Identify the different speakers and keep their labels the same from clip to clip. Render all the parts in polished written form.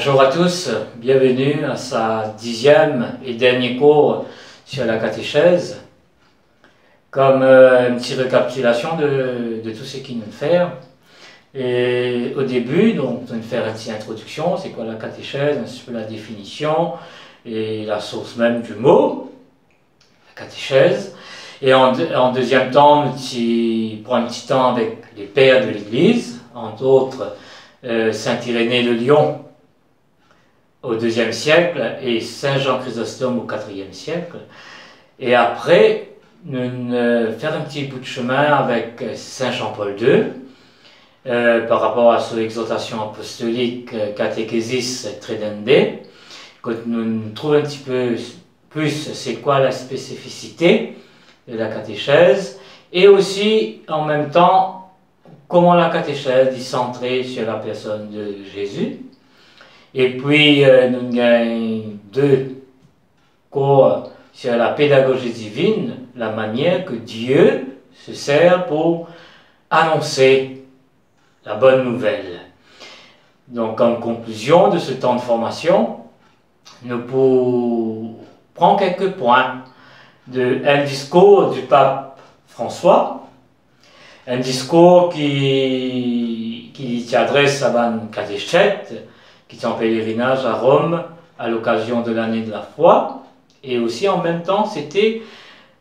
Speaker 1: Bonjour à tous, bienvenue à sa 10e et dernier cours sur la catéchèse. Comme une petite récapitulation de tout ce qu'il vient de faire. Et au début, donc, on va faire une petite introduction, c'est quoi la catéchèse, un petit peu la définition et la source même du mot, la catéchèse. Et en deuxième temps, on prend un petit temps avec les pères de l'Église, entre autres Saint Irénée de Lyon au IIe siècle et Saint Jean Chrysostome au IVe siècle. Et après, nous faire un petit bout de chemin avec Saint Jean-Paul II par rapport à son exhortation apostolique Catechesis Tridende, que nous trouvons un petit peu plus c'est quoi la spécificité de la catéchèse et aussi en même temps comment la catéchèse est centrée sur la personne de Jésus. Et puis, nous avons deux cours sur la pédagogie divine, la manière que Dieu se sert pour annoncer la bonne nouvelle. Donc, en conclusion de ce temps de formation, nous pouvons prendre quelques points d'un discours du pape François, un discours qui s'adresse à une catéchète qui est en pèlerinage à Rome à l'occasion de l'année de la foi, et aussi en même temps c'était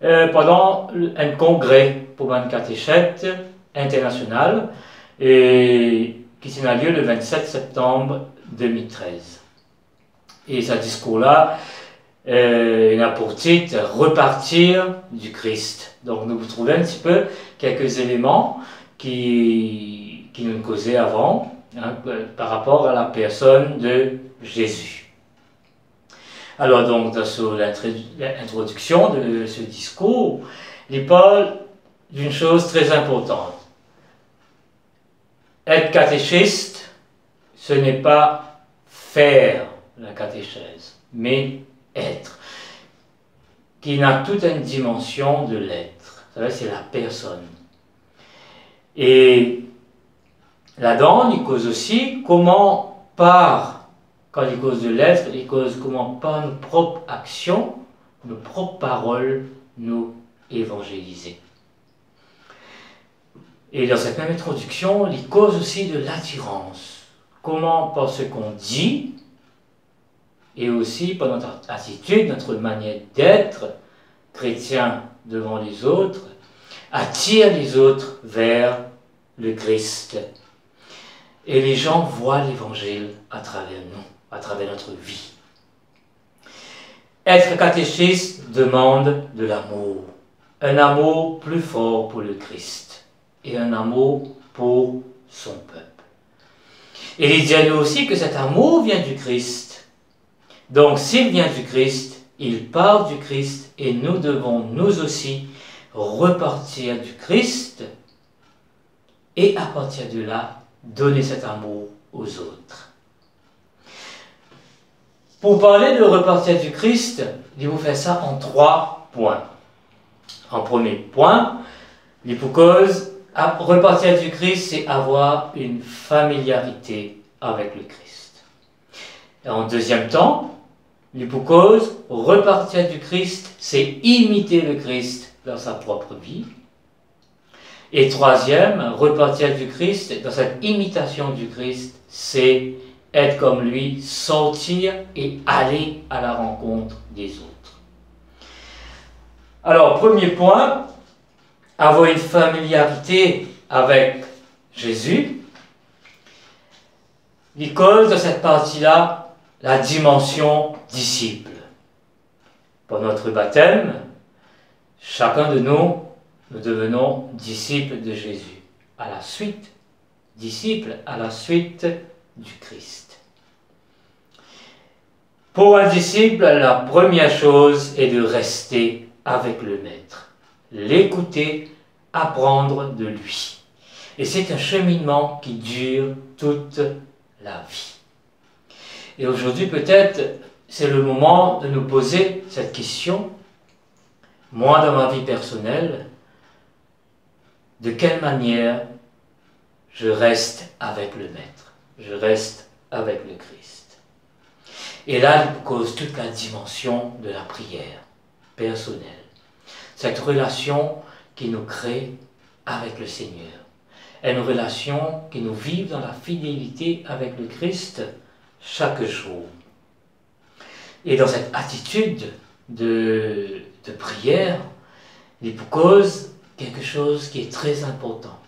Speaker 1: pendant un congrès pour une catéchète internationale et qui s'est lieu le 27 septembre 2013. Et ce discours-là, il a pour titre « Repartir du Christ ». Donc nous trouvons un petit peu quelques éléments qui nous causaient avant, par rapport à la personne de Jésus. Alors donc, dans l'introduction de ce discours, il parle d'une chose très importante. Être catéchiste, ce n'est pas faire la catéchèse, mais être. Qui a toute une dimension de l'être. C'est la personne. Et là-dedans, il cause aussi comment quand il cause de l'être, il cause comment par nos propres actions, nos propres paroles, nous évangéliser. Et dans cette même introduction, il cause aussi de l'attirance. Comment par ce qu'on dit, et aussi par notre attitude, notre manière d'être chrétien devant les autres, attire les autres vers le Christ. Et les gens voient l'évangile à travers nous, à travers notre vie. Être catéchiste demande de l'amour. Un amour plus fort pour le Christ. Et un amour pour son peuple. Et il dit aussi que cet amour vient du Christ. Donc s'il vient du Christ, il part du Christ et nous devons nous aussi repartir du Christ et à partir de là, donner cet amour aux autres. Pour parler de repartir du Christ, il vous fait ça en 3 points. En premier point, l'hypocause, repartir du Christ, c'est avoir une familiarité avec le Christ. Et en deuxième temps, l'hypocause, repartir du Christ, c'est imiter le Christ dans sa propre vie. Et troisième, repartir du Christ, dans cette imitation du Christ, c'est être comme lui, sortir et aller à la rencontre des autres. Alors, premier point, avoir une familiarité avec Jésus. Il cause dans cette partie-là la dimension disciple. Pour notre baptême, chacun de nous devenons disciples de Jésus, disciples à la suite du Christ. Pour un disciple, la première chose est de rester avec le Maître, l'écouter, apprendre de lui. Et c'est un cheminement qui dure toute la vie. Et aujourd'hui, peut-être, c'est le moment de nous poser cette question. Moi, dans ma vie personnelle, de quelle manière je reste avec le Maître, je reste avec le Christ. Et là, il cause toute la dimension de la prière personnelle. Cette relation qui nous crée avec le Seigneur. Une relation qui nous vive dans la fidélité avec le Christ chaque jour. Et dans cette attitude de prière, il cause quelque chose qui est très important.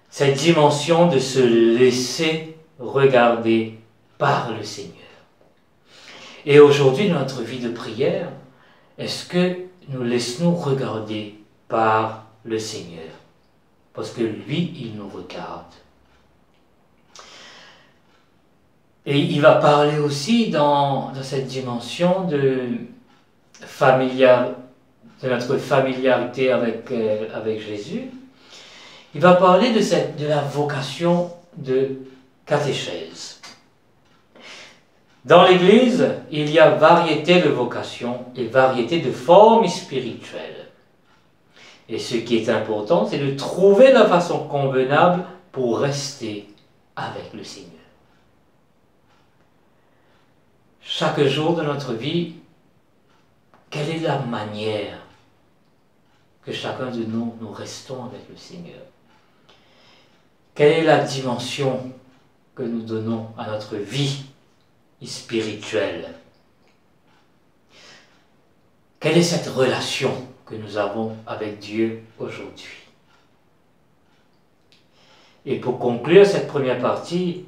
Speaker 1: Cette dimension de se laisser regarder par le Seigneur. Et aujourd'hui, dans notre vie de prière, est-ce que nous laissons regarder par le Seigneur? Parce que lui, il nous regarde. Et il va parler aussi dans cette dimension de notre familiarité avec Jésus. Il va parler de la vocation de catéchèse. Dans l'Église, il y a variété de vocations et variété de formes spirituelles. Et ce qui est important, c'est de trouver la façon convenable pour rester avec le Seigneur. Chaque jour de notre vie, quelle est la manière que chacun de nous restons avec le Seigneur? Quelle est la dimension que nous donnons à notre vie spirituelle? Quelle est cette relation que nous avons avec Dieu aujourd'hui? Et pour conclure cette première partie,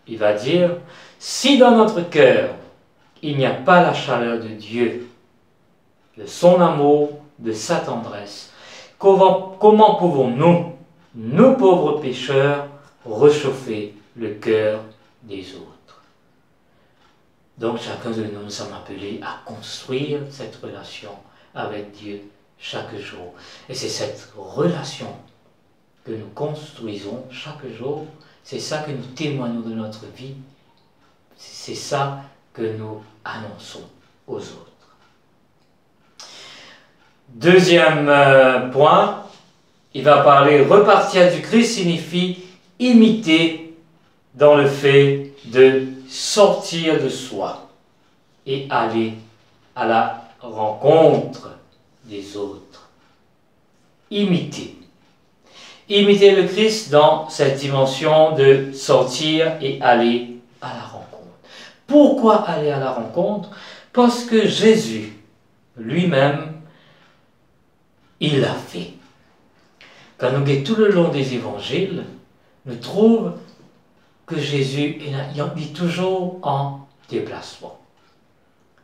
Speaker 1: il va dire, si dans notre cœur, il n'y a pas la chaleur de Dieu, de son amour, de sa tendresse, comment pouvons-nous, nous pauvres pécheurs, réchauffer le cœur des autres? Donc chacun de nous sommes appelés à construire cette relation avec Dieu chaque jour. Et c'est cette relation que nous construisons chaque jour, c'est ça que nous témoignons de notre vie, c'est ça que nous annonçons aux autres. Deuxième point, il va parler repartir du Christ signifie imiter dans le fait de sortir de soi et aller à la rencontre des autres. Imiter. Imiter le Christ dans cette dimension de sortir et aller à la rencontre. Pourquoi aller à la rencontre? Parce que Jésus lui-même, il l'a fait. Quand nous regardons tout le long des évangiles, nous trouvons que Jésus est toujours en déplacement.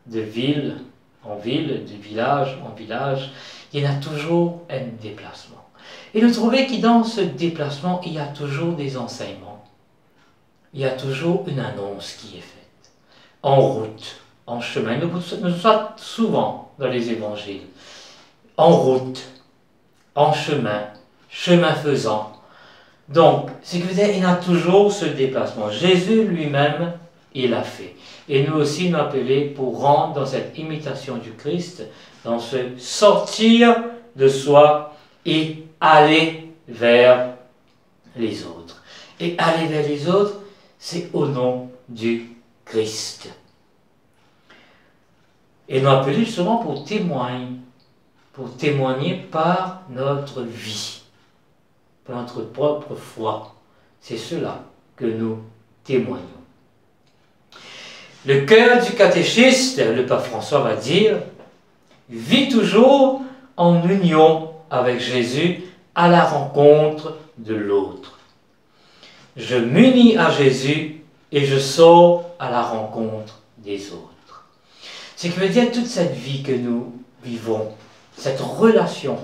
Speaker 1: De ville en ville, de village en village, il y a toujours un déplacement. Et nous trouvons que dans ce déplacement, il y a toujours des enseignements. Il y a toujours une annonce qui est faite. En route, en chemin. Nous sommes souvent dans les évangiles. En route, en chemin, chemin faisant. Donc, ce qui veut dire qu'il y a toujours ce déplacement. Jésus lui-même, il l'a fait. Et nous aussi, nous appelés pour rendre dans cette imitation du Christ, dans ce sortir de soi et aller vers les autres. Et aller vers les autres, c'est au nom du Christ. Et nous appelés justement pour témoigner par notre vie, par notre propre foi. C'est cela que nous témoignons. Le cœur du catéchiste, le pape François va dire, vit toujours en union avec Jésus à la rencontre de l'autre. Je m'unis à Jésus et je sors à la rencontre des autres. Ce qui veut dire toute cette vie que nous vivons, cette relation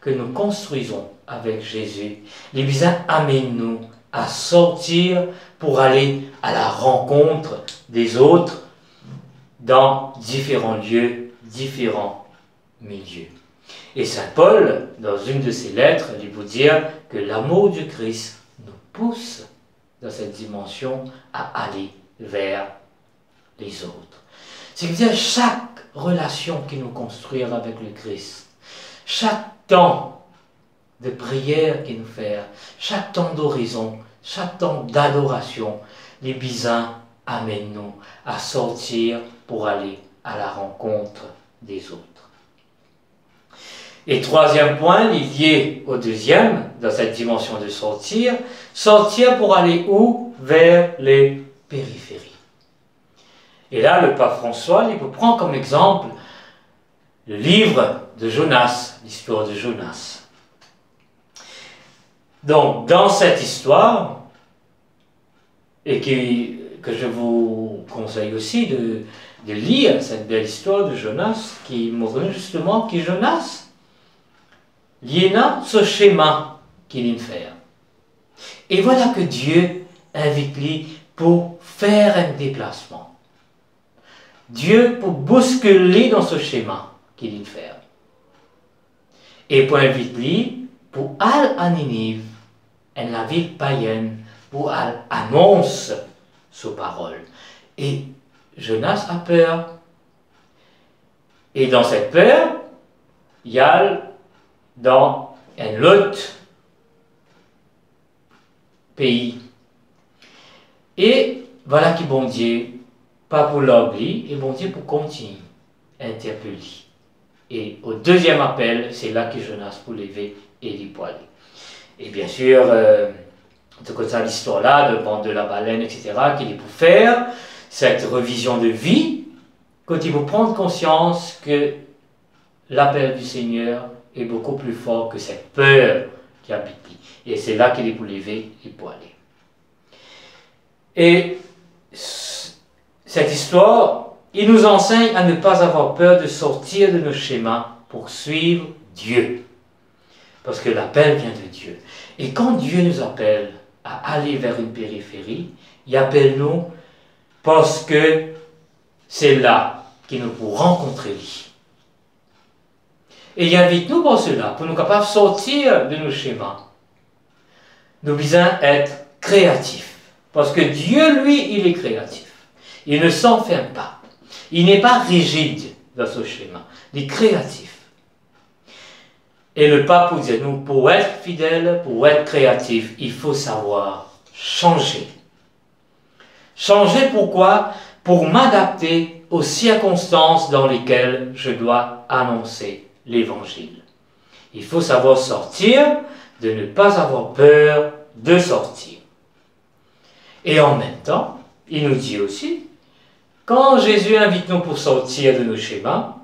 Speaker 1: que nous construisons avec Jésus, les bien amène-nous à sortir pour aller à la rencontre des autres dans différents lieux, différents milieux. Et saint Paul, dans une de ses lettres, il vous dire que l'amour du Christ nous pousse dans cette dimension à aller vers les autres. C'est que dire chaque relation que nous construisons avec le Christ, chaque temps de prière qu'il nous fait, chaque temps d'horizon, chaque temps d'adoration, les bisins amène-nous à sortir pour aller à la rencontre des autres. Et troisième point, lié au deuxième, dans cette dimension de sortir, sortir pour aller où? Vers les périphéries. Et là, le pape François, il prend comme exemple le livre de Jonas, l'histoire de Jonas. Donc, dans cette histoire, et que je vous conseille aussi de lire cette belle histoire de Jonas, qui montre justement que Jonas, il y a ce schéma qu'il fait. Et voilà que Dieu invite lui pour faire un déplacement. Dieu pour bousculer dans ce schéma qu'il fait. Et pour inviter lui pour aller à Ninive, la ville païenne, pour aller annoncer sa parole. Et Jonas a peur. Et dans cette peur, il y a dans un autre pays. Et voilà que bon Dieu, pas pour l'oublier, et bon Dieu pour continuer à interpeller. Et au deuxième appel, c'est là que Jonas pour lever et les poils. Et bien sûr, comme ça l'histoire-là, de la baleine, etc., qu'il est pour faire cette revision de vie, quand il faut prendre conscience que l'appel du Seigneur est beaucoup plus fort que cette peur qui habite. Et c'est là qu'il est pour lever et pour aller. Et cette histoire, il nous enseigne à ne pas avoir peur de sortir de nos schémas pour suivre Dieu. Parce que l'appel vient de Dieu. Et quand Dieu nous appelle à aller vers une périphérie, il appelle nous parce que c'est là qu'il nous pour rencontrer lui. Et il invite nous pour cela, pour nous capables de sortir de nos schémas. Nous devons être créatifs. Parce que Dieu, lui, il est créatif. Il ne s'enferme pas. Il n'est pas rigide dans ce schéma. Il est créatif. Et le pape dit, nous, pour être fidèle, pour être créatif, il faut savoir changer. Changer pourquoi? Pour m'adapter aux circonstances dans lesquelles je dois annoncer l'évangile. Il faut savoir sortir, de ne pas avoir peur de sortir. Et en même temps, il nous dit aussi, quand Jésus invite nous pour sortir de nos schémas,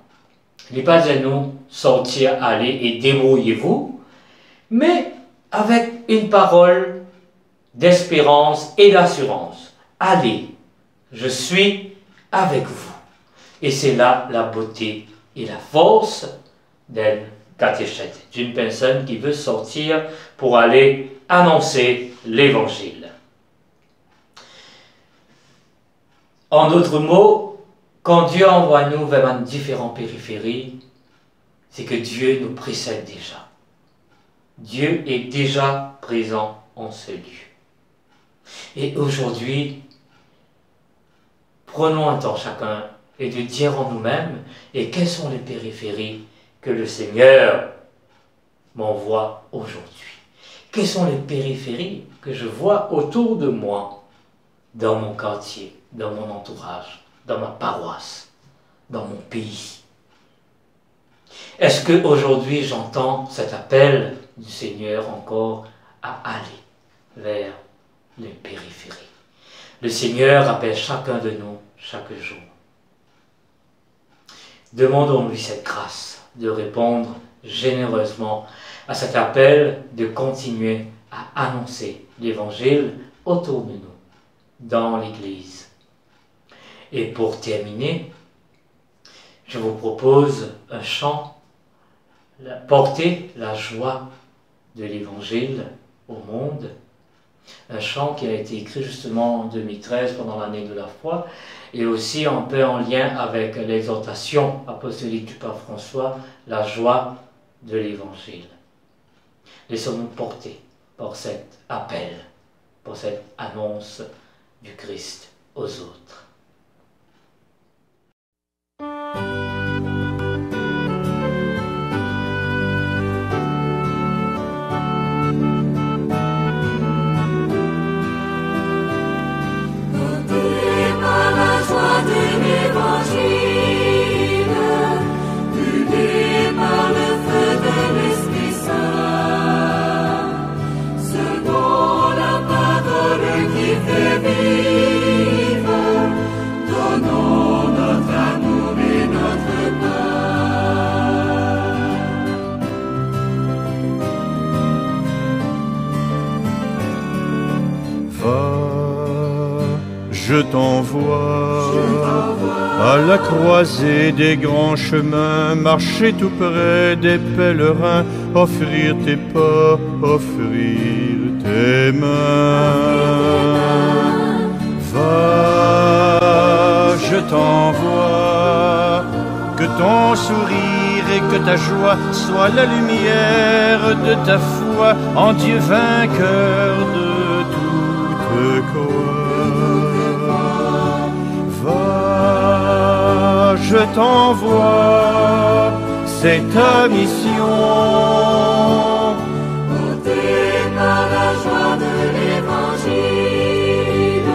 Speaker 1: il n'est pas à nous sortir, aller et débrouillez-vous, mais avec une parole d'espérance et d'assurance. Allez, je suis avec vous. Et c'est là la beauté et la force d'un catéchète, d'une personne qui veut sortir pour aller annoncer l'évangile. En d'autres mots, quand Dieu envoie nous vers différentes périphéries, c'est que Dieu nous précède déjà. Dieu est déjà présent en ce lieu. Et aujourd'hui, prenons un temps chacun et de dire en nous-mêmes, et quelles sont les périphéries que le Seigneur m'envoie aujourd'hui? Quelles sont les périphéries que je vois autour de moi, dans mon quartier, dans mon entourage, dans ma paroisse, dans mon pays? Est-ce qu'aujourd'hui j'entends cet appel du Seigneur encore à aller vers les périphéries? Le Seigneur appelle chacun de nous chaque jour. Demandons-lui cette grâce de répondre généreusement à cet appel de continuer à annoncer l'Évangile autour de nous, dans l'Église. Et pour terminer, je vous propose un chant, Porter la joie de l'Évangile au monde. Un chant qui a été écrit justement en 2013 pendant l'année de la foi et aussi un peu en lien avec l'exhortation apostolique du pape François, la joie de l'Évangile. Laissons-nous porter par cet appel, par cette annonce du Christ aux autres.
Speaker 2: je t'envoie à la croisée des grands chemins, marcher tout près des pèlerins, offrir tes pas, offrir tes mains. Va, je t'envoie, que ton sourire et que ta joie soient la lumière de ta foi en Dieu vainqueur de toute croix. Va, je t'envoie, c'est ta mission.
Speaker 3: Portée par la joie de l'Évangile,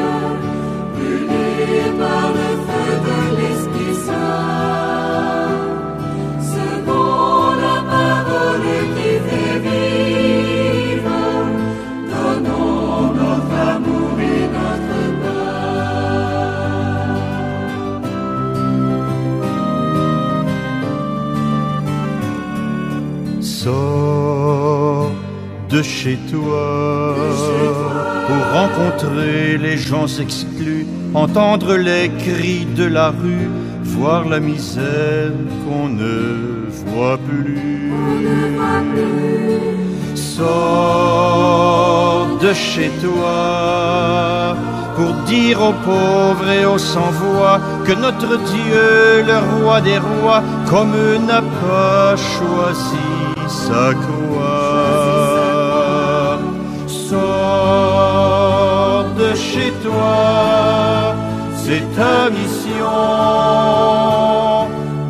Speaker 3: brûlée par le feu de l'Esprit Saint, selon la parole qui fait vivre, donnons notre amour et notre paix.
Speaker 2: Sors de chez toi pour rencontrer les gens exclus, entendre les cris de la rue, voir la misère qu'on ne voit plus. Sors de chez toi pour dire aux pauvres et aux sans-voix que notre Dieu, le roi des rois, comme eux n'a pas choisi sa croix. Sors de chez toi, c'est ta mission.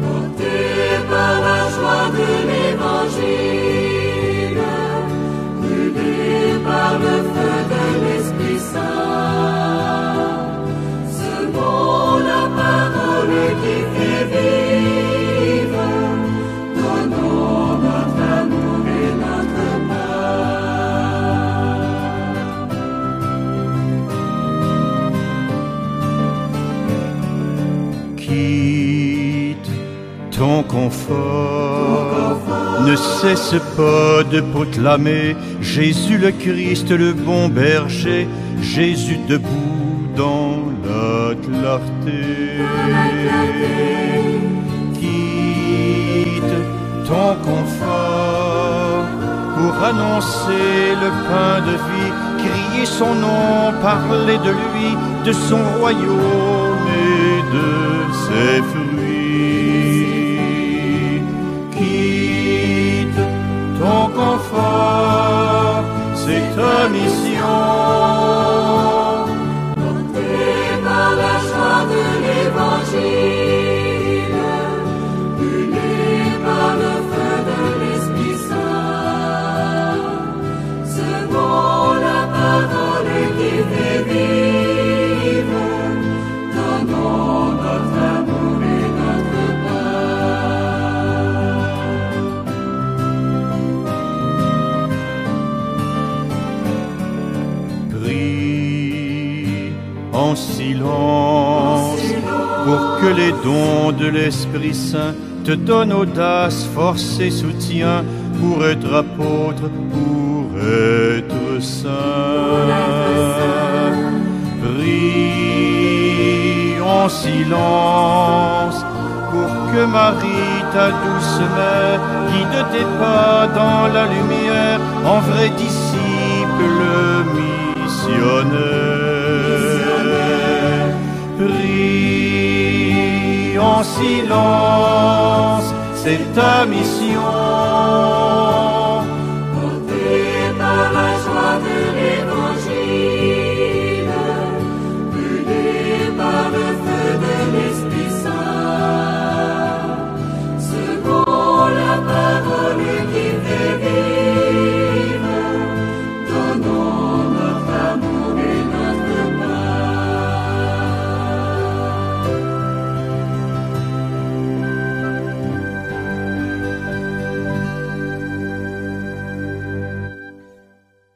Speaker 3: Portée par la joie de l'Évangile, brûlée par le feu de l'Esprit Saint, selon la parole qui fait vivre, donnons notre amour et notre paix.
Speaker 2: Quitte ton confort, ne cesse pas de proclamer Jésus le Christ, le bon berger, Jésus debout dans la clarté. Quitte ton confort pour annoncer le pain de vie, crier son nom, parler de lui, de son royaume et de ses fruits. Quitte ton confort, c'est ta mission.
Speaker 3: Portée par la joie de l'Évangile, brûlée par le feu de l'Esprit Saint, selon la parole qui fait vivre, donnons notre amour et notre paix.
Speaker 2: Prie en silence pour que les dons de l'Esprit Saint te donnent audace, force et soutien pour être apôtre, pour être saint. Prie en silence pour que Marie, ta douce mère, guide tes pas dans la lumière, en vrai disciple missionnaire. Prie en silence, c'est ta mission.